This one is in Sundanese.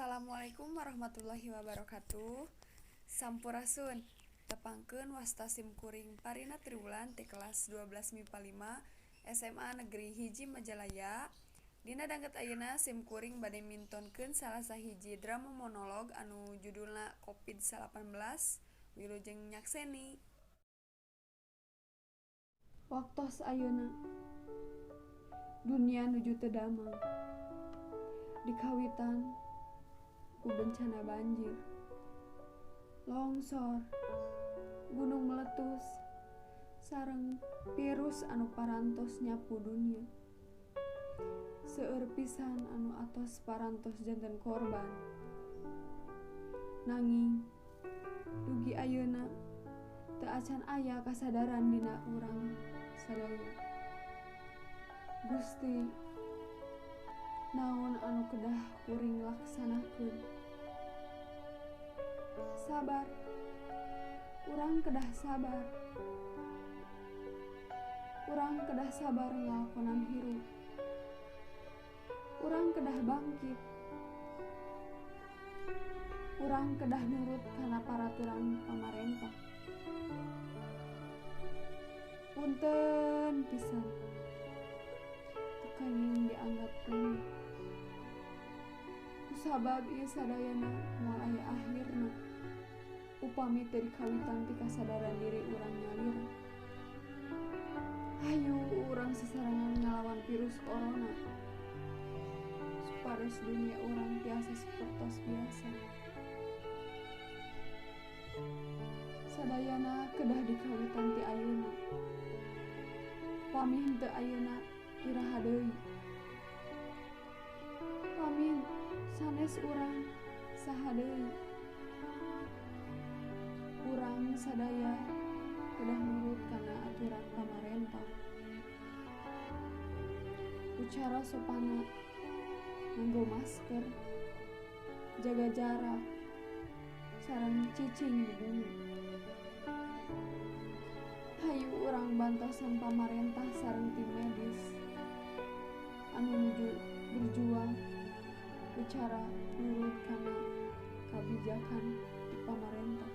Assalamualaikum warahmatullahi wabarakatuh. Sampurasun. Tepangkeun wasta simkuring Parina Triwulan ti kelas 12 MIPA 5 SMA Negeri Hiji Majalaya. Dina dangket ayeuna simkuring bade mintonkeun salah sahiji drama monolog anu judulna COVID-19 wilujeng nyakseni. Waktos ayeuna dunia nuju teu damang. Dikawitan ku bencana banjir, longsor, gunung meletus, sareng virus anu parantos nyapu dunia. Seueur pisan anu atos parantos janten korban. Nanging dugi ayeuna teu acan aya kasadaran dina urang sadaya. Gusti, naon anu kedah kuring laksanakeun? Sabar, urang kedah sabar. Urang kedah sabar ngalakonan hirup. Urang kedah bangkit. Urang kedah nurut kana paraturan pamarentah. Punten pisan, kenging dianggap rumit. Kusabab ieu sadayana moal aya akhirna. Upami teu dikawitan ti kasadaran diri urang nyalira. Hayu urang sesarangan ngalawan virus corona. Supados dunia urang tiasa sapertos biasa. Sadayana kedah dikawitan ti ayeuna. Pami henteu ayeuna iraha deui. Pami sanes urang saha deui. Urang sadaya kedah nurut kana aturan pamarentah. Ucara sopana nganggo masker, jaga jarak, sareng cicing di bumi. Hayu urang bantosan pamarentah sareng tim medis anu nuju berjuang ucara nurut kana kabijakan pamarentah.